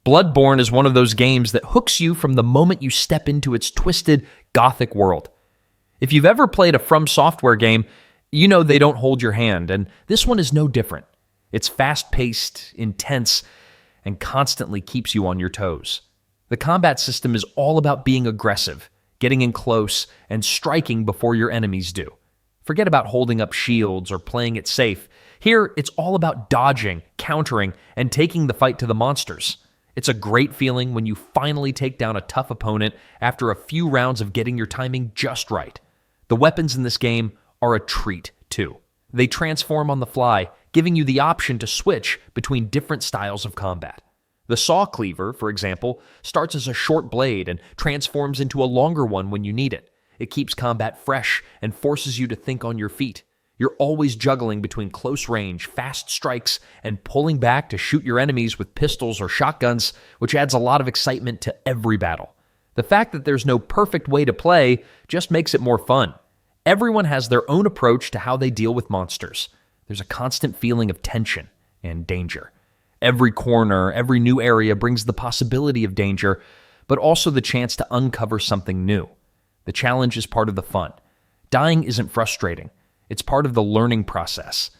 Bloodborne is one of those games that hooks you from the moment you step into its twisted, gothic world. If you've ever played a From Software game, you know they don't hold your hand, and this one is no different. It's fast-paced, intense, and constantly keeps you on your toes. The combat system is all about being aggressive, getting in close, and striking before your enemies do. Forget about holding up shields or playing it safe. Here, it's all about dodging, countering, and taking the fight to the monsters. It's a great feeling when you finally take down a tough opponent after a few rounds of getting your timing just right. The weapons in this game are a treat, too. They transform on the fly, giving you the option to switch between different styles of combat. The saw cleaver, for example, starts as a short blade and transforms into a longer one when you need it. It keeps combat fresh and forces you to think on your feet. You're always juggling between close range, fast strikes, and pulling back to shoot your enemies with pistols or shotguns, which adds a lot of excitement to every battle. The fact that there's no perfect way to play just makes it more fun. Everyone has their own approach to how they deal with monsters. There's a constant feeling of tension and danger. Every corner, every new area brings the possibility of danger, but also the chance to uncover something new. The challenge is part of the fun. Dying isn't frustrating. It's part of the learning process.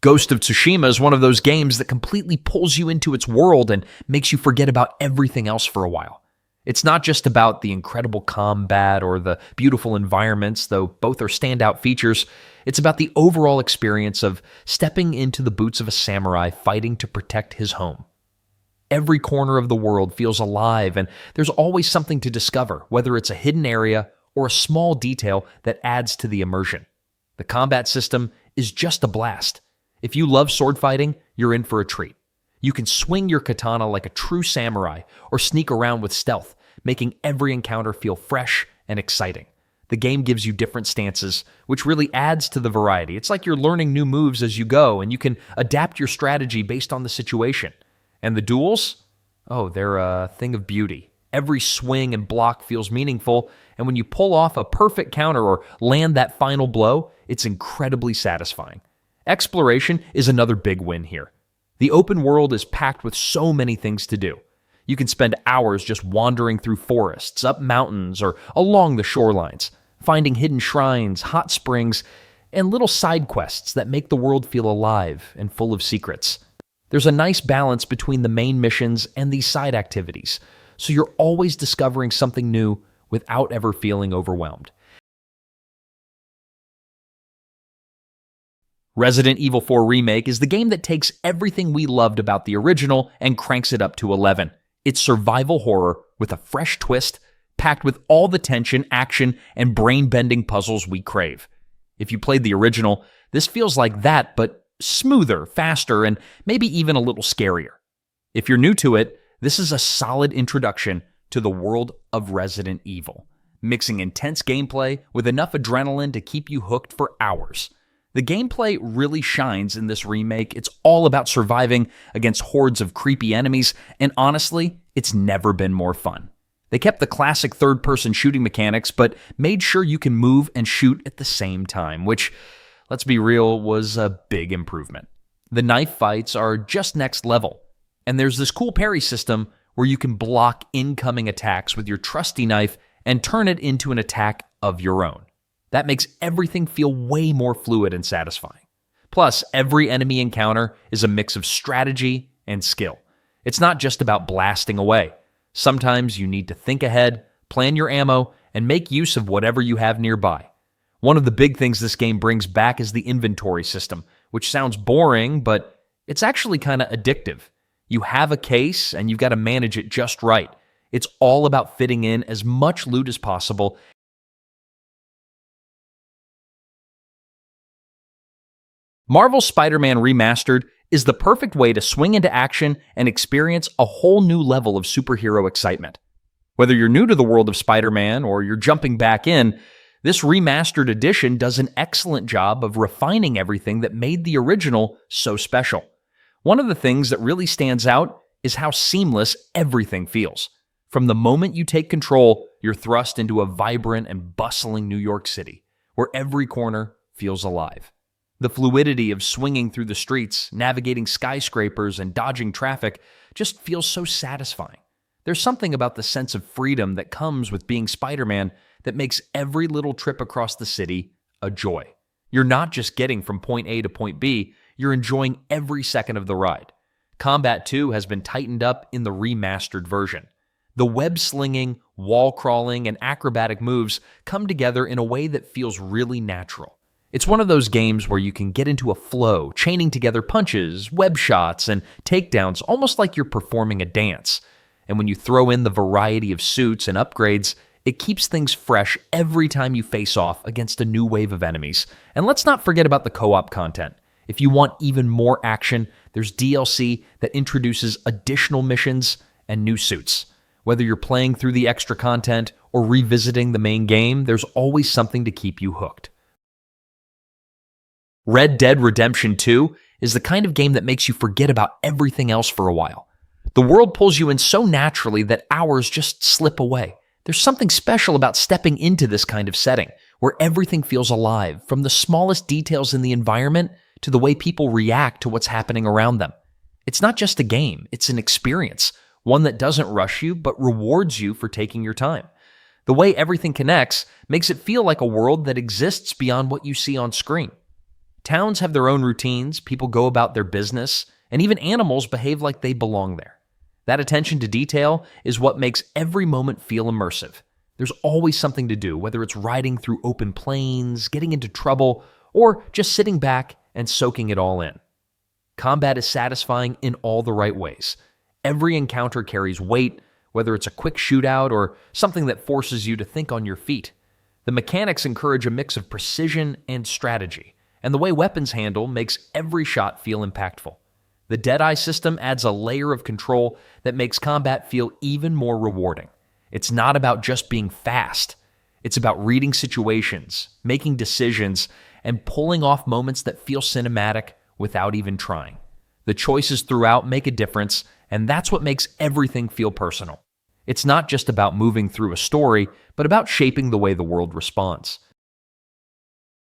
Ghost of Tsushima is one of those games that completely pulls you into its world and makes you forget about everything else for a while. It's not just about the incredible combat or the beautiful environments, though both are standout features. It's about the overall experience of stepping into the boots of a samurai fighting to protect his home. Every corner of the world feels alive, and there's always something to discover, whether it's a hidden area or a small detail that adds to the immersion. The combat system is just a blast. If you love sword fighting, you're in for a treat. You can swing your katana like a true samurai or sneak around with stealth, making every encounter feel fresh and exciting. The game gives you different stances, which really adds to the variety. It's like you're learning new moves as you go, and you can adapt your strategy based on the situation. And the duels? Oh, they're a thing of beauty. Every swing and block feels meaningful, and when you pull off a perfect counter or land that final blow, it's incredibly satisfying. Exploration is another big win here. The open world is packed with so many things to do. You can spend hours just wandering through forests, up mountains, or along the shorelines, finding hidden shrines, hot springs, and little side quests that make the world feel alive and full of secrets. There's a nice balance between the main missions and these side activities, so you're always discovering something new without ever feeling overwhelmed. Resident Evil 4 Remake is the game that takes everything we loved about the original and cranks it up to 11. It's survival horror with a fresh twist, packed with all the tension, action, and brain-bending puzzles we crave. If you played the original, this feels like that, but smoother, faster, and maybe even a little scarier. If you're new to it, this is a solid introduction to the world of Resident Evil, mixing intense gameplay with enough adrenaline to keep you hooked for hours. The gameplay really shines in this remake. It's all about surviving against hordes of creepy enemies, and honestly, it's never been more fun. They kept the classic third-person shooting mechanics, but made sure you can move and shoot at the same time, which, let's be real, was a big improvement. The knife fights are just next level, and there's this cool parry system where you can block incoming attacks with your trusty knife and turn it into an attack of your own. That makes everything feel way more fluid and satisfying. Plus, every enemy encounter is a mix of strategy and skill. It's not just about blasting away. Sometimes you need to think ahead, plan your ammo, and make use of whatever you have nearby. One of the big things this game brings back is the inventory system, which sounds boring, but it's actually kind of addictive. You have a case, and you've got to manage it just right. It's all about fitting in as much loot as possible. Marvel's Spider-Man Remastered is the perfect way to swing into action and experience a whole new level of superhero excitement. Whether you're new to the world of Spider-Man or you're jumping back in, this remastered edition does an excellent job of refining everything that made the original so special. One of the things that really stands out is how seamless everything feels. From the moment you take control, you're thrust into a vibrant and bustling New York City, where every corner feels alive. The fluidity of swinging through the streets, navigating skyscrapers, and dodging traffic just feels so satisfying. There's something about the sense of freedom that comes with being Spider-Man that makes every little trip across the city a joy. You're not just getting from point A to point B, you're enjoying every second of the ride. Combat, too, has been tightened up in the remastered version. The web-slinging, wall-crawling, and acrobatic moves come together in a way that feels really natural. It's one of those games where you can get into a flow, chaining together punches, web shots, and takedowns almost like you're performing a dance. And when you throw in the variety of suits and upgrades, it keeps things fresh every time you face off against a new wave of enemies. And let's not forget about the co-op content. If you want even more action, there's DLC that introduces additional missions and new suits. Whether you're playing through the extra content or revisiting the main game, there's always something to keep you hooked. Red Dead Redemption 2 is the kind of game that makes you forget about everything else for a while. The world pulls you in so naturally that hours just slip away. There's something special about stepping into this kind of setting, where everything feels alive, from the smallest details in the environment to the way people react to what's happening around them. It's not just a game, it's an experience, one that doesn't rush you but rewards you for taking your time. The way everything connects makes it feel like a world that exists beyond what you see on screen. Towns have their own routines, people go about their business, and even animals behave like they belong there. That attention to detail is what makes every moment feel immersive. There's always something to do, whether it's riding through open plains, getting into trouble, or just sitting back and soaking it all in. Combat is satisfying in all the right ways. Every encounter carries weight, whether it's a quick shootout or something that forces you to think on your feet. The mechanics encourage a mix of precision and strategy, and the way weapons handle makes every shot feel impactful. The Jedi system adds a layer of control that makes combat feel even more rewarding. It's not about just being fast. It's about reading situations, making decisions, and pulling off moments that feel cinematic without even trying. The choices throughout make a difference, and that's what makes everything feel personal. It's not just about moving through a story, but about shaping the way the world responds.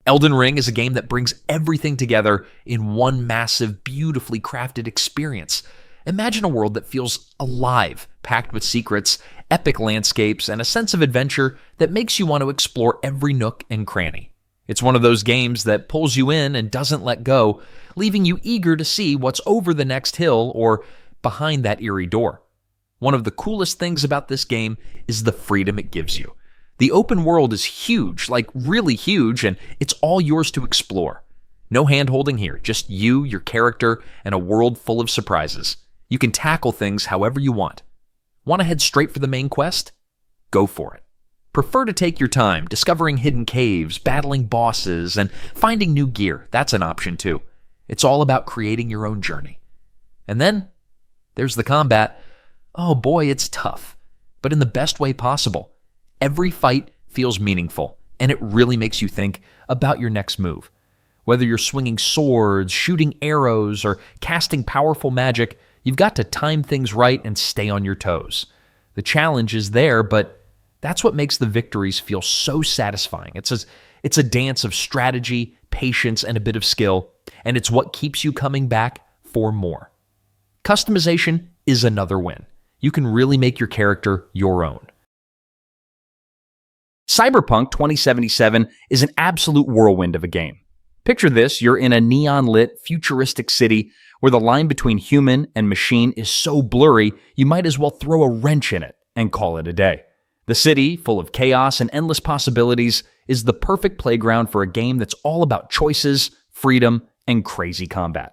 Elden Ring is a game that brings everything together in one massive, beautifully crafted experience. Imagine a world that feels alive, packed with secrets, epic landscapes, and a sense of adventure that makes you want to explore every nook and cranny. It's one of those games that pulls you in and doesn't let go, leaving you eager to see what's over the next hill or behind that eerie door. One of the coolest things about this game is the freedom it gives you. The open world is huge, like really huge, and it's all yours to explore. No hand-holding here, just you, your character, and a world full of surprises. You can tackle things however you want. Want to head straight for the main quest? Go for it. Prefer to take your time, discovering hidden caves, battling bosses, and finding new gear? That's an option too. It's all about creating your own journey. And then, there's the combat. Oh boy, it's tough, but in the best way possible. Every fight feels meaningful, and it really makes you think about your next move. Whether you're swinging swords, shooting arrows, or casting powerful magic, you've got to time things right and stay on your toes. The challenge is there, but that's what makes the victories feel so satisfying. It's a dance of strategy, patience, and a bit of skill, and it's what keeps you coming back for more. Customization is another win. You can really make your character your own. Cyberpunk 2077 is an absolute whirlwind of a game. Picture this, you're in a neon-lit, futuristic city where the line between human and machine is so blurry, you might as well throw a wrench in it and call it a day. The city, full of chaos and endless possibilities, is the perfect playground for a game that's all about choices, freedom, and crazy combat.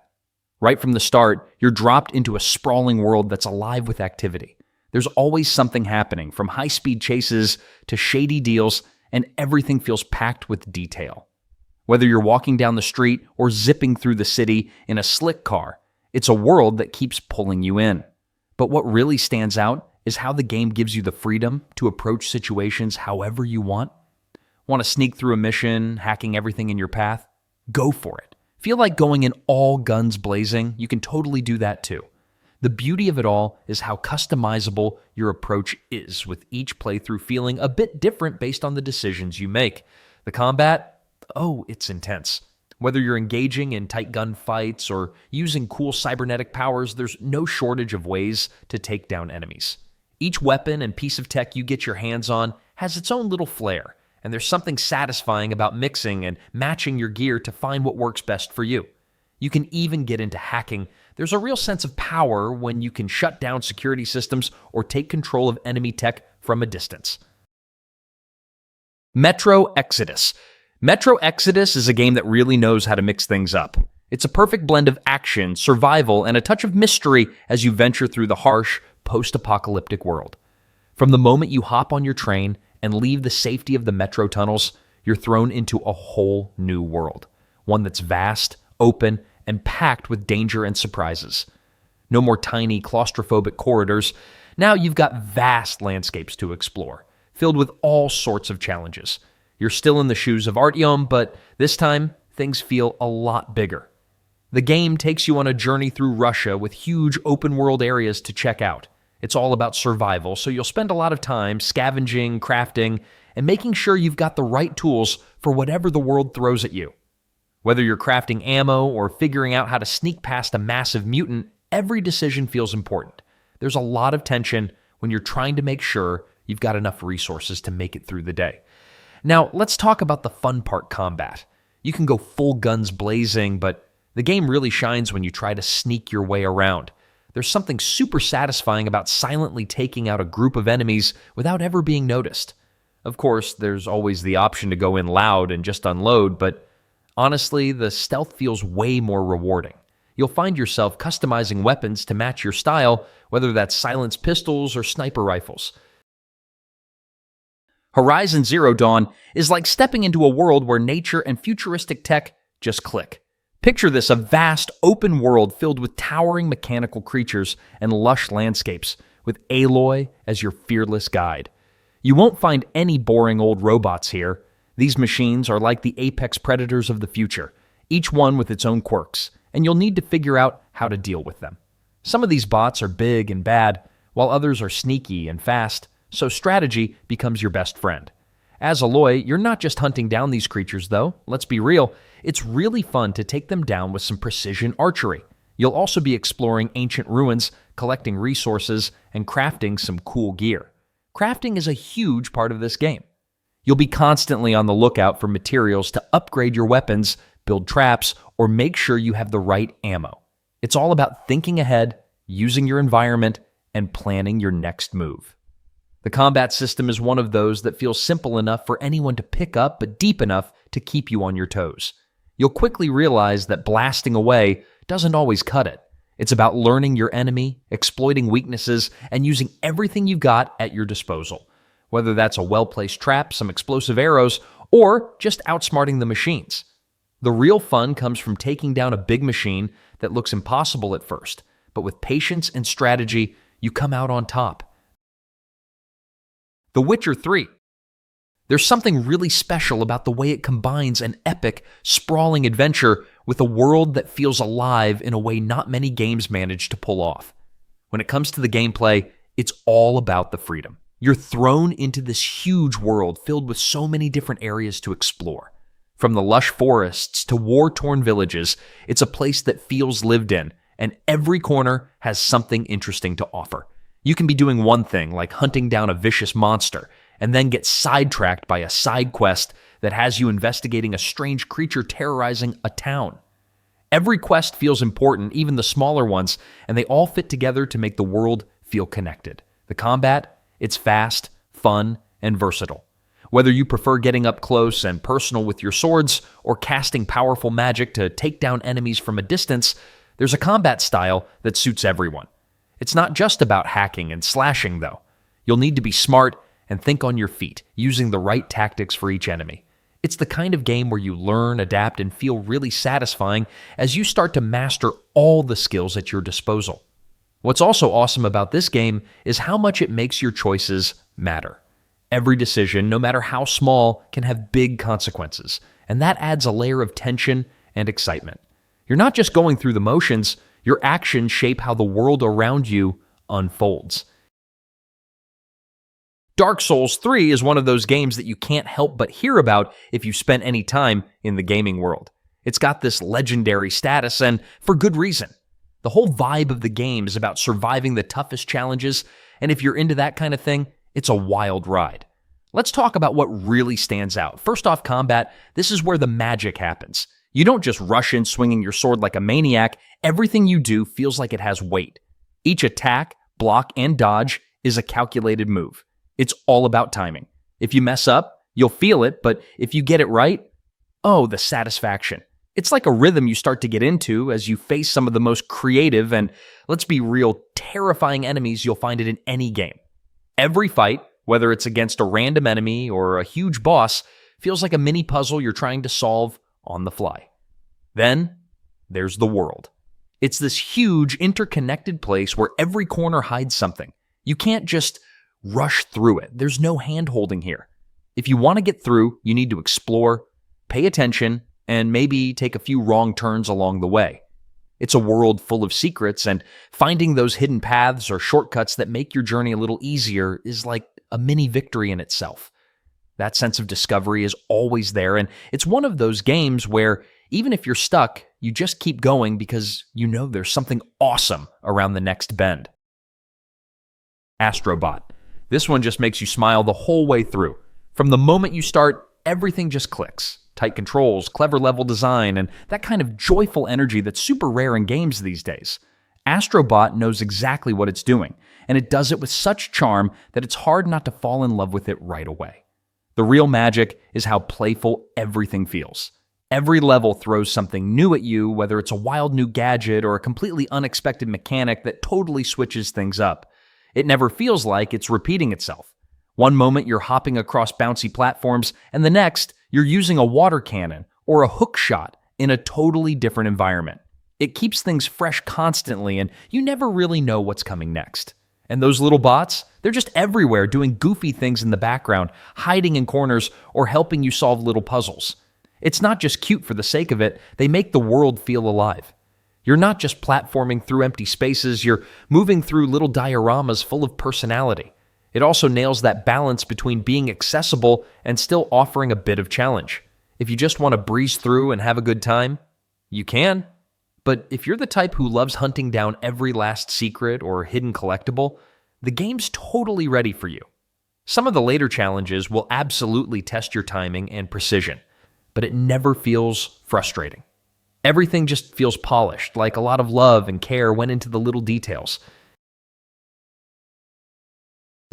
Right from the start, you're dropped into a sprawling world that's alive with activity. There's always something happening, from high-speed chases to shady deals, and everything feels packed with detail. Whether you're walking down the street or zipping through the city in a slick car, it's a world that keeps pulling you in. But what really stands out is how the game gives you the freedom to approach situations however you want. Want to sneak through a mission, hacking everything in your path? Go for it. Feel like going in all guns blazing? You can totally do that too. The beauty of it all is how customizable your approach is, with each playthrough feeling a bit different based on the decisions you make. The combat? Oh, it's intense. Whether you're engaging in tight gunfights or using cool cybernetic powers, there's no shortage of ways to take down enemies. Each weapon and piece of tech you get your hands on has its own little flair, and there's something satisfying about mixing and matching your gear to find what works best for you. You can even get into hacking. There's a real sense of power when you can shut down security systems or take control of enemy tech from a distance. Metro Exodus. Metro Exodus is a game that really knows how to mix things up. It's a perfect blend of action, survival, and a touch of mystery as you venture through the harsh, post-apocalyptic world. From the moment you hop on your train and leave the safety of the metro tunnels, you're thrown into a whole new world. One that's vast, open, and packed with danger and surprises. No more tiny, claustrophobic corridors. Now you've got vast landscapes to explore, filled with all sorts of challenges. You're still in the shoes of Artyom, but this time, things feel a lot bigger. The game takes you on a journey through Russia with huge open-world areas to check out. It's all about survival, so you'll spend a lot of time scavenging, crafting, and making sure you've got the right tools for whatever the world throws at you. Whether you're crafting ammo or figuring out how to sneak past a massive mutant, every decision feels important. There's a lot of tension when you're trying to make sure you've got enough resources to make it through the day. Now, let's talk about the fun part: combat. You can go full guns blazing, but the game really shines when you try to sneak your way around. There's something super satisfying about silently taking out a group of enemies without ever being noticed. Of course, there's always the option to go in loud and just unload, but honestly, the stealth feels way more rewarding. You'll find yourself customizing weapons to match your style, whether that's silenced pistols or sniper rifles. Horizon Zero Dawn is like stepping into a world where nature and futuristic tech just click. Picture this: a vast, open world filled with towering mechanical creatures and lush landscapes, with Aloy as your fearless guide. You won't find any boring old robots here. These machines are like the apex predators of the future, each one with its own quirks, and you'll need to figure out how to deal with them. Some of these bots are big and bad, while others are sneaky and fast, so strategy becomes your best friend. As Aloy, you're not just hunting down these creatures, though. Let's be real, it's really fun to take them down with some precision archery. You'll also be exploring ancient ruins, collecting resources, and crafting some cool gear. Crafting is a huge part of this game. You'll be constantly on the lookout for materials to upgrade your weapons, build traps, or make sure you have the right ammo. It's all about thinking ahead, using your environment, and planning your next move. The combat system is one of those that feels simple enough for anyone to pick up, but deep enough to keep you on your toes. You'll quickly realize that blasting away doesn't always cut it. It's about learning your enemy, exploiting weaknesses, and using everything you've got at your disposal. Whether that's a well-placed trap, some explosive arrows, or just outsmarting the machines. The real fun comes from taking down a big machine that looks impossible at first, but with patience and strategy, you come out on top. The Witcher 3. There's something really special about the way it combines an epic, sprawling adventure with a world that feels alive in a way not many games manage to pull off. When it comes to the gameplay, it's all about the freedom. You're thrown into this huge world filled with so many different areas to explore. From the lush forests to war-torn villages, it's a place that feels lived in, and every corner has something interesting to offer. You can be doing one thing, like hunting down a vicious monster, and then get sidetracked by a side quest that has you investigating a strange creature terrorizing a town. Every quest feels important, even the smaller ones, and they all fit together to make the world feel connected. The combat, it's fast, fun, and versatile. Whether you prefer getting up close and personal with your swords or casting powerful magic to take down enemies from a distance, there's a combat style that suits everyone. It's not just about hacking and slashing, though. You'll need to be smart and think on your feet, using the right tactics for each enemy. It's the kind of game where you learn, adapt, and feel really satisfying as you start to master all the skills at your disposal. What's also awesome about this game is how much it makes your choices matter. Every decision, no matter how small, can have big consequences, and that adds a layer of tension and excitement. You're not just going through the motions, your actions shape how the world around you unfolds. Dark Souls 3 is one of those games that you can't help but hear about if you spent any time in the gaming world. It's got this legendary status, and for good reason. The whole vibe of the game is about surviving the toughest challenges, and if you're into that kind of thing, it's a wild ride. Let's talk about what really stands out. First off, combat. This is where the magic happens. You don't just rush in swinging your sword like a maniac. Everything you do feels like it has weight. Each attack, block, and dodge is a calculated move. It's all about timing. If you mess up, you'll feel it, but if you get it right, oh, the satisfaction. It's like a rhythm you start to get into as you face some of the most creative and, let's be real, terrifying enemies you'll find it in any game. Every fight, whether it's against a random enemy or a huge boss, feels like a mini puzzle you're trying to solve on the fly. Then, there's the world. It's this huge, interconnected place where every corner hides something. You can't just rush through it. There's no hand-holding here. If you want to get through, you need to explore, pay attention, and maybe take a few wrong turns along the way. It's a world full of secrets, and finding those hidden paths or shortcuts that make your journey a little easier is like a mini victory in itself. That sense of discovery is always there, and it's one of those games where even if you're stuck, you just keep going because you know there's something awesome around the next bend. Astro Bot. This one just makes you smile the whole way through. From the moment you start, everything just clicks. Tight controls, clever level design, and that kind of joyful energy that's super rare in games these days. Astro Bot knows exactly what it's doing, and it does it with such charm that it's hard not to fall in love with it right away. The real magic is how playful everything feels. Every level throws something new at you, whether it's a wild new gadget or a completely unexpected mechanic that totally switches things up. It never feels like it's repeating itself. One moment you're hopping across bouncy platforms, and the next, you're using a water cannon or a hook shot in a totally different environment. It keeps things fresh constantly, and you never really know what's coming next. And those little bots, they're just everywhere doing goofy things in the background, hiding in corners, or helping you solve little puzzles. It's not just cute for the sake of it, they make the world feel alive. You're not just platforming through empty spaces, you're moving through little dioramas full of personality. It also nails that balance between being accessible and still offering a bit of challenge. If you just want to breeze through and have a good time, you can. But if you're the type who loves hunting down every last secret or hidden collectible, the game's totally ready for you. Some of the later challenges will absolutely test your timing and precision, but it never feels frustrating. Everything just feels polished, like a lot of love and care went into the little details.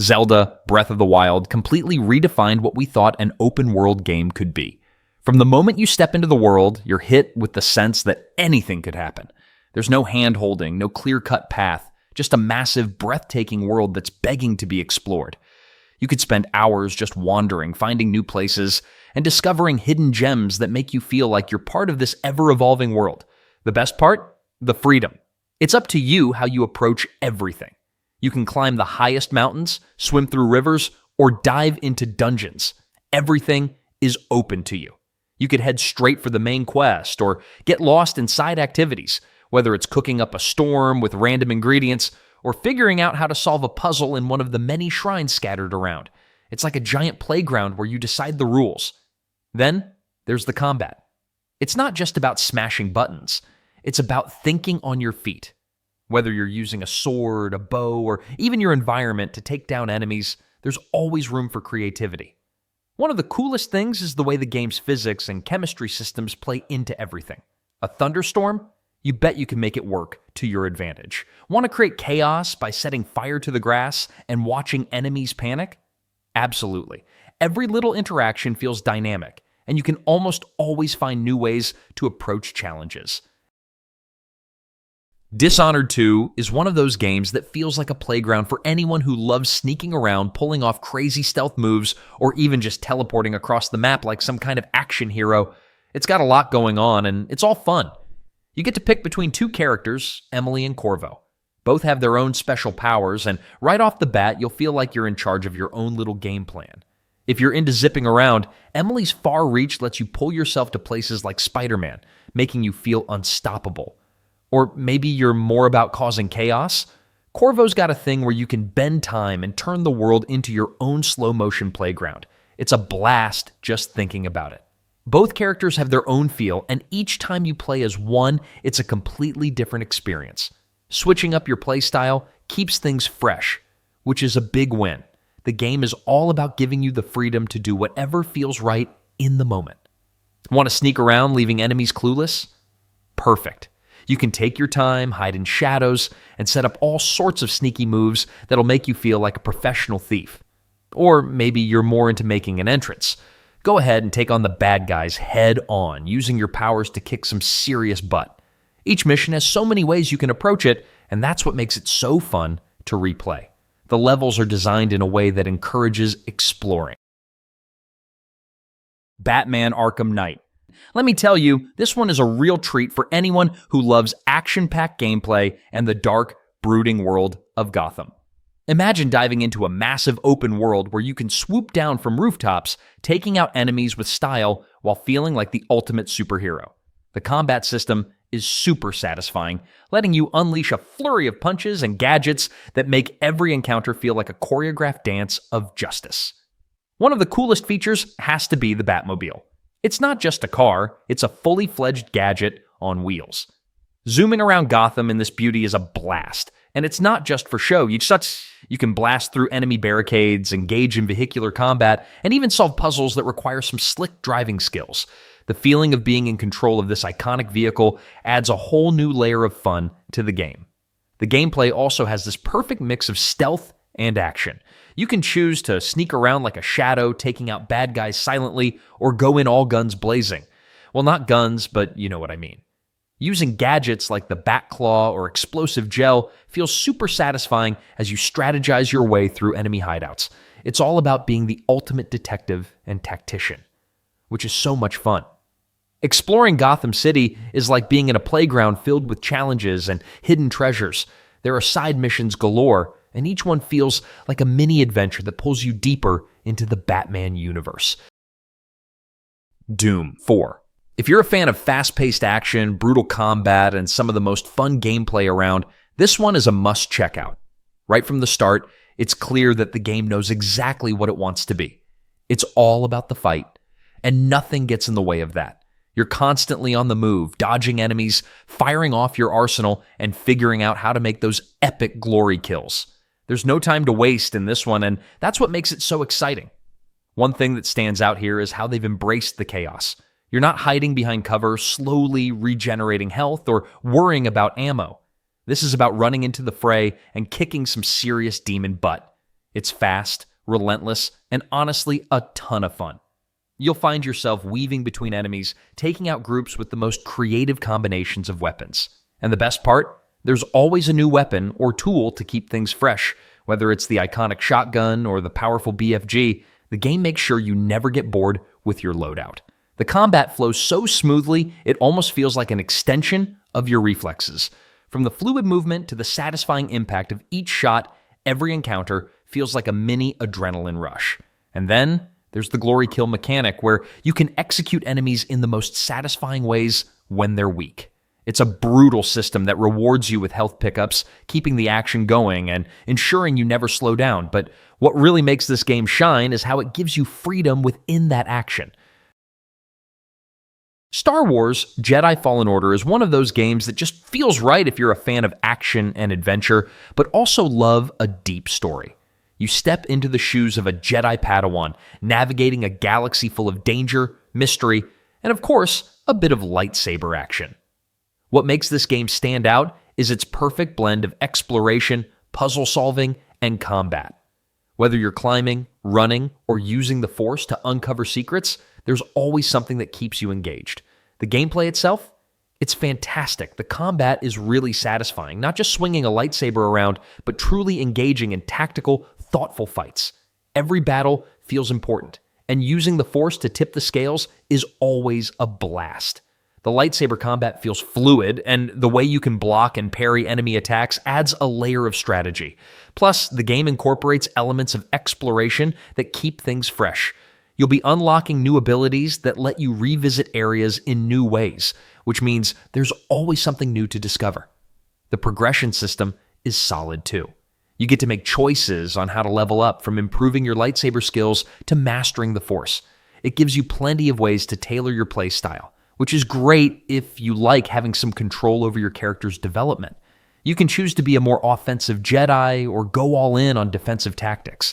Zelda, Breath of the Wild completely redefined what we thought an open-world game could be. From the moment you step into the world, you're hit with the sense that anything could happen. There's no hand-holding, no clear-cut path, just a massive, breathtaking world that's begging to be explored. You could spend hours just wandering, finding new places, and discovering hidden gems that make you feel like you're part of this ever-evolving world. The best part? The freedom. It's up to you how you approach everything. You can climb the highest mountains, swim through rivers, or dive into dungeons. Everything is open to you. You could head straight for the main quest, or get lost in side activities, whether it's cooking up a storm with random ingredients, or figuring out how to solve a puzzle in one of the many shrines scattered around. It's like a giant playground where you decide the rules. Then, there's the combat. It's not just about smashing buttons. It's about thinking on your feet. Whether you're using a sword, a bow, or even your environment to take down enemies, there's always room for creativity. One of the coolest things is the way the game's physics and chemistry systems play into everything. A thunderstorm? You bet you can make it work to your advantage. Want to create chaos by setting fire to the grass and watching enemies panic? Absolutely. Every little interaction feels dynamic, and you can almost always find new ways to approach challenges. Dishonored 2 is one of those games that feels like a playground for anyone who loves sneaking around, pulling off crazy stealth moves, or even just teleporting across the map like some kind of action hero. It's got a lot going on, and it's all fun. You get to pick between two characters, Emily and Corvo. Both have their own special powers, and right off the bat, you'll feel like you're in charge of your own little game plan. If you're into zipping around, Emily's far reach lets you pull yourself to places like Spider-Man, making you feel unstoppable. Or maybe you're more about causing chaos? Corvo's got a thing where you can bend time and turn the world into your own slow-motion playground. It's a blast just thinking about it. Both characters have their own feel, and each time you play as one, it's a completely different experience. Switching up your playstyle keeps things fresh, which is a big win. The game is all about giving you the freedom to do whatever feels right in the moment. Want to sneak around leaving enemies clueless? Perfect. You can take your time, hide in shadows, and set up all sorts of sneaky moves that'll make you feel like a professional thief. Or maybe you're more into making an entrance. Go ahead and take on the bad guys head on, using your powers to kick some serious butt. Each mission has so many ways you can approach it, and that's what makes it so fun to replay. The levels are designed in a way that encourages exploring. Batman Arkham Knight. Let me tell you, this one is a real treat for anyone who loves action-packed gameplay and the dark, brooding world of Gotham. Imagine diving into a massive open world where you can swoop down from rooftops, taking out enemies with style while feeling like the ultimate superhero. The combat system is super satisfying, letting you unleash a flurry of punches and gadgets that make every encounter feel like a choreographed dance of justice. One of the coolest features has to be the Batmobile. It's not just a car, it's a fully fledged gadget on wheels. Zooming around Gotham in this beauty is a blast, and it's not just for show. You can blast through enemy barricades, engage in vehicular combat, and even solve puzzles that require some slick driving skills. The feeling of being in control of this iconic vehicle adds a whole new layer of fun to the game. The gameplay also has this perfect mix of stealth and action. You can choose to sneak around like a shadow, taking out bad guys silently, or go in all guns blazing. Well, not guns, but you know what I mean. Using gadgets like the Batclaw or explosive gel feels super satisfying as you strategize your way through enemy hideouts. It's all about being the ultimate detective and tactician, which is so much fun. Exploring Gotham City is like being in a playground filled with challenges and hidden treasures. There are side missions galore, and each one feels like a mini adventure that pulls you deeper into the Batman universe. Doom 4. If you're a fan of fast-paced action, brutal combat, and some of the most fun gameplay around, this one is a must check out. Right from the start, it's clear that the game knows exactly what it wants to be. It's all about the fight, and nothing gets in the way of that. You're constantly on the move, dodging enemies, firing off your arsenal, and figuring out how to make those epic glory kills. There's no time to waste in this one, and that's what makes it so exciting. One thing that stands out here is how they've embraced the chaos. You're not hiding behind cover, slowly regenerating health, or worrying about ammo. This is about running into the fray and kicking some serious demon butt. It's fast, relentless, and honestly a ton of fun. You'll find yourself weaving between enemies, taking out groups with the most creative combinations of weapons. And the best part? There's always a new weapon or tool to keep things fresh. Whether it's the iconic shotgun or the powerful BFG, the game makes sure you never get bored with your loadout. The combat flows so smoothly, it almost feels like an extension of your reflexes. From the fluid movement to the satisfying impact of each shot, every encounter feels like a mini adrenaline rush. And then there's the glory kill mechanic, where you can execute enemies in the most satisfying ways when they're weak. It's a brutal system that rewards you with health pickups, keeping the action going and ensuring you never slow down. But what really makes this game shine is how it gives you freedom within that action. Star Wars Jedi Fallen Order is one of those games that just feels right if you're a fan of action and adventure, but also love a deep story. You step into the shoes of a Jedi Padawan, navigating a galaxy full of danger, mystery, and of course, a bit of lightsaber action. What makes this game stand out is its perfect blend of exploration, puzzle solving, and combat. Whether you're climbing, running, or using the Force to uncover secrets, there's always something that keeps you engaged. The gameplay itself? It's fantastic. The combat is really satisfying, not just swinging a lightsaber around, but truly engaging in tactical, thoughtful fights. Every battle feels important, and using the Force to tip the scales is always a blast. The lightsaber combat feels fluid, and the way you can block and parry enemy attacks adds a layer of strategy. Plus, the game incorporates elements of exploration that keep things fresh. You'll be unlocking new abilities that let you revisit areas in new ways, which means there's always something new to discover. The progression system is solid too. You get to make choices on how to level up, from improving your lightsaber skills to mastering the Force. It gives you plenty of ways to tailor your playstyle, which is great if you like having some control over your character's development. You can choose to be a more offensive Jedi or go all in on defensive tactics.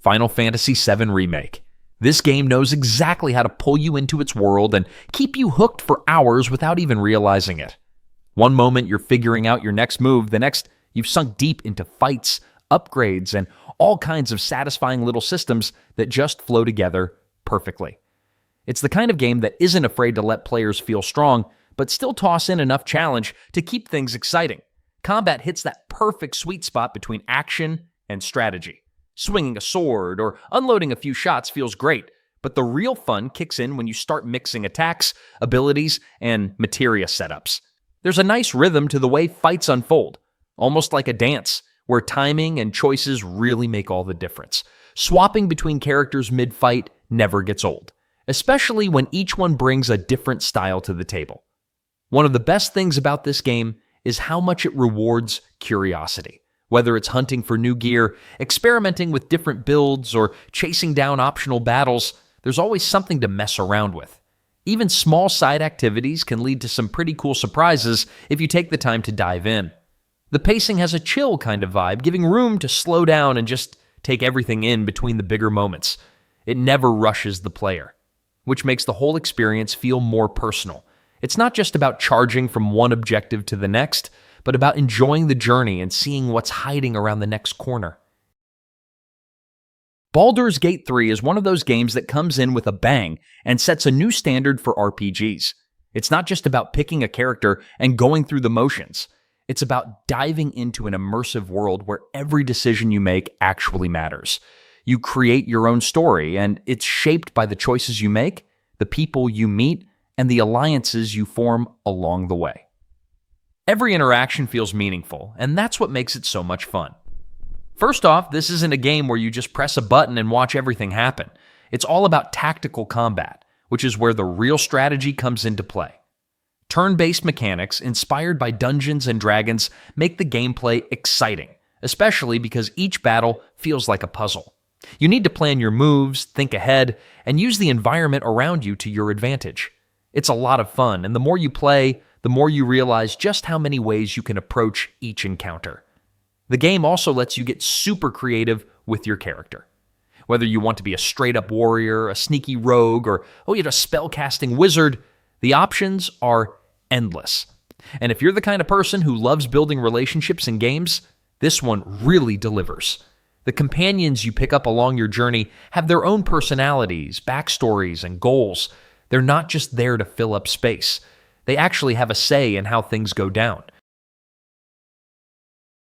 Final Fantasy VII Remake. This game knows exactly how to pull you into its world and keep you hooked for hours without even realizing it. One moment you're figuring out your next move, the next you've sunk deep into fights, upgrades, and all kinds of satisfying little systems that just flow together perfectly. It's the kind of game that isn't afraid to let players feel strong, but still toss in enough challenge to keep things exciting. Combat hits that perfect sweet spot between action and strategy. Swinging a sword or unloading a few shots feels great, but the real fun kicks in when you start mixing attacks, abilities, and materia setups. There's a nice rhythm to the way fights unfold, almost like a dance, where timing and choices really make all the difference. Swapping between characters mid-fight never gets old, especially when each one brings a different style to the table. One of the best things about this game is how much it rewards curiosity. Whether it's hunting for new gear, experimenting with different builds, or chasing down optional battles, there's always something to mess around with. Even small side activities can lead to some pretty cool surprises if you take the time to dive in. The pacing has a chill kind of vibe, giving room to slow down and just take everything in between the bigger moments. It never rushes the player, which makes the whole experience feel more personal. It's not just about charging from one objective to the next, but about enjoying the journey and seeing what's hiding around the next corner. Baldur's Gate 3 is one of those games that comes in with a bang and sets a new standard for RPGs. It's not just about picking a character and going through the motions. It's about diving into an immersive world where every decision you make actually matters. You create your own story, and it's shaped by the choices you make, the people you meet, and the alliances you form along the way. Every interaction feels meaningful, and that's what makes it so much fun. First off, this isn't a game where you just press a button and watch everything happen. It's all about tactical combat, which is where the real strategy comes into play. Turn-based mechanics, inspired by Dungeons and Dragons, make the gameplay exciting, especially because each battle feels like a puzzle. You need to plan your moves, think ahead, and use the environment around you to your advantage. It's a lot of fun, and the more you play, the more you realize just how many ways you can approach each encounter. The game also lets you get super creative with your character. Whether you want to be a straight-up warrior, a sneaky rogue, or you're a spell-casting wizard, the options are endless. And if you're the kind of person who loves building relationships in games, this one really delivers. The companions you pick up along your journey have their own personalities, backstories, and goals. They're not just there to fill up space. They actually have a say in how things go down.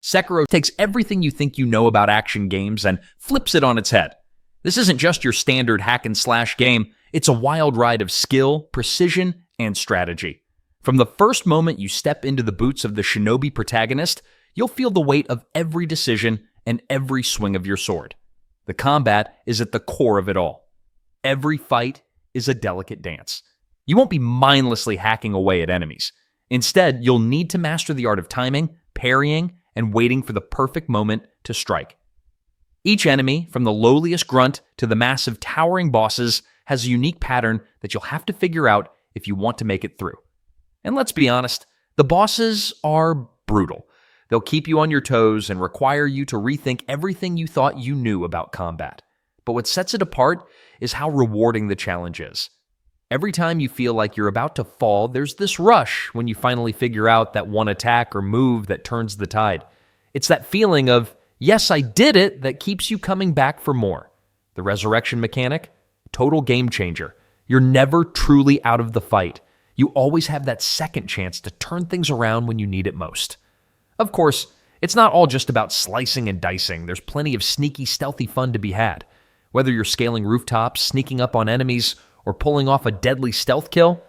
Sekiro takes everything you think you know about action games and flips it on its head. This isn't just your standard hack-and-slash game, it's a wild ride of skill, precision, and strategy. From the first moment you step into the boots of the shinobi protagonist, you'll feel the weight of every decision and every swing of your sword. The combat is at the core of it all. Every fight is a delicate dance. You won't be mindlessly hacking away at enemies. Instead, you'll need to master the art of timing, parrying, and waiting for the perfect moment to strike. Each enemy, from the lowliest grunt to the massive towering bosses, has a unique pattern that you'll have to figure out if you want to make it through. And let's be honest, the bosses are brutal. They'll keep you on your toes and require you to rethink everything you thought you knew about combat. But what sets it apart is how rewarding the challenge is. Every time you feel like you're about to fall, there's this rush when you finally figure out that one attack or move that turns the tide. It's that feeling of, yes, I did it, that keeps you coming back for more. The resurrection mechanic? Total game changer. You're never truly out of the fight. You always have that second chance to turn things around when you need it most. Of course, it's not all just about slicing and dicing. There's plenty of sneaky, stealthy fun to be had. Whether you're scaling rooftops, sneaking up on enemies, or pulling off a deadly stealth kill,